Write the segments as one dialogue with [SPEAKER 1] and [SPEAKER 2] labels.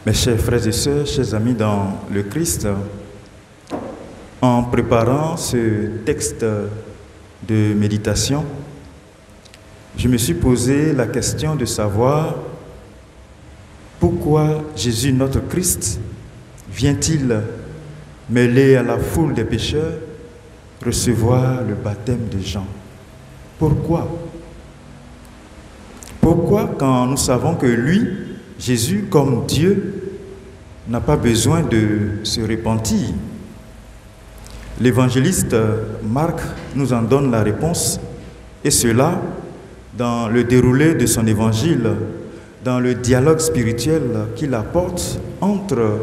[SPEAKER 1] Mes chers frères et sœurs, chers amis dans le Christ, en préparant ce texte de méditation, je me suis posé la question de savoir pourquoi Jésus, notre Christ, vient-il mêler à la foule des pécheurs recevoir le baptême de Jean? Pourquoi? Pourquoi quand nous savons que lui, Jésus, comme Dieu, n'a pas besoin de se repentir? L'évangéliste Marc nous en donne la réponse, et cela dans le déroulé de son évangile, dans le dialogue spirituel qu'il apporte entre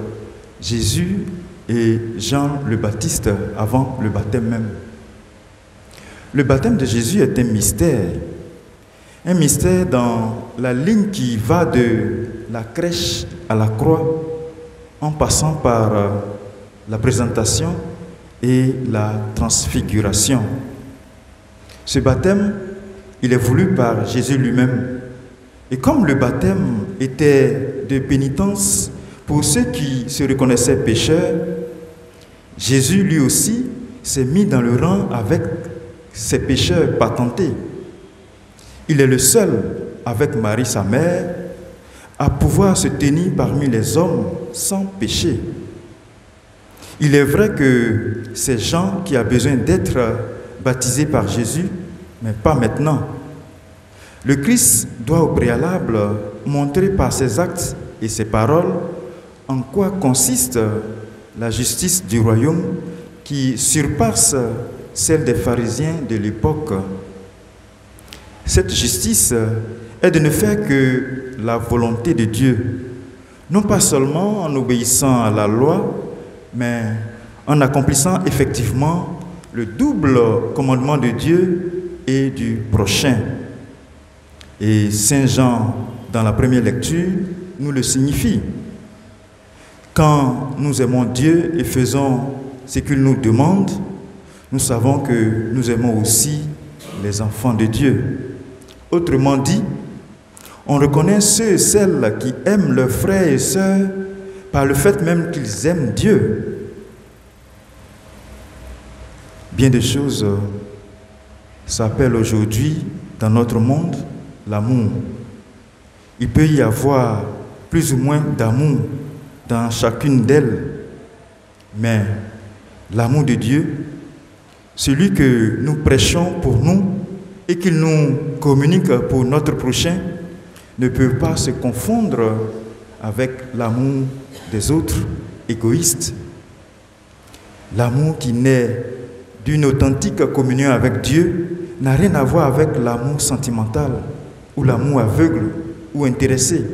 [SPEAKER 1] Jésus et Jean le Baptiste avant le baptême même. Le baptême de Jésus est un mystère dans la ligne qui va de la crèche à la croix, en passant par la présentation et la transfiguration. Ce baptême, il est voulu par Jésus lui-même. Et comme le baptême était de pénitence pour ceux qui se reconnaissaient pécheurs, Jésus lui aussi s'est mis dans le rang avec ces pécheurs patentés. Il est le seul, avec Marie sa mère, à pouvoir se tenir parmi les hommes sans péché. Il est vrai que c'est Jean qui a besoin d'être baptisé par Jésus, mais pas maintenant. Le Christ doit au préalable montrer par ses actes et ses paroles en quoi consiste la justice du royaume qui surpasse celle des pharisiens de l'époque. Cette justice est de ne faire que la volonté de Dieu, non pas seulement en obéissant à la loi, mais en accomplissant effectivement le double commandement de Dieu et du prochain. Et Saint Jean, dans la première lecture, nous le signifie. Quand nous aimons Dieu et faisons ce qu'il nous demande, nous savons que nous aimons aussi les enfants de Dieu. Autrement dit, on reconnaît ceux et celles qui aiment leurs frères et sœurs par le fait même qu'ils aiment Dieu. Bien des choses s'appellent aujourd'hui dans notre monde l'amour. Il peut y avoir plus ou moins d'amour dans chacune d'elles, mais l'amour de Dieu, celui que nous prêchons pour nous et qu'il nous communique pour notre prochain, ne peut pas se confondre avec l'amour des autres égoïstes. L'amour qui naît d'une authentique communion avec Dieu n'a rien à voir avec l'amour sentimental ou l'amour aveugle ou intéressé.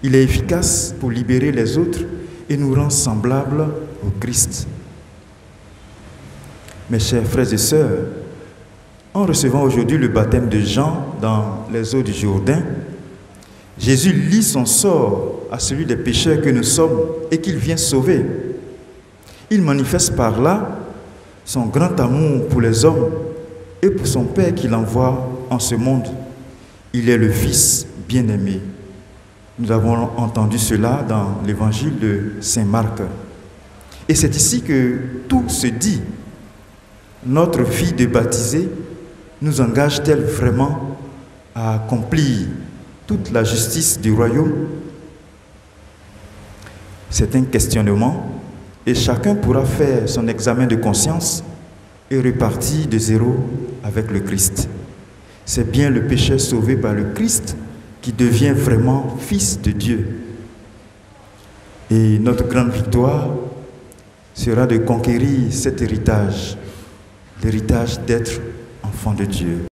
[SPEAKER 1] Il est efficace pour libérer les autres et nous rend semblables au Christ. Mes chers frères et sœurs, en recevant aujourd'hui le baptême de Jean dans les eaux du Jourdain, Jésus lie son sort à celui des pécheurs que nous sommes et qu'il vient sauver. Il manifeste par là son grand amour pour les hommes et pour son Père qu'il envoie en ce monde. Il est le Fils bien-aimé. Nous avons entendu cela dans l'évangile de Saint Marc. Et c'est ici que tout se dit. Notre vie de baptisé nous engage-t-elle vraiment à accomplir toute la justice du royaume? C'est un questionnement et chacun pourra faire son examen de conscience et repartir de zéro avec le Christ. C'est bien le pécheur sauvé par le Christ qui devient vraiment fils de Dieu. Et notre grande victoire sera de conquérir cet héritage, l'héritage d'être enfant de Dieu.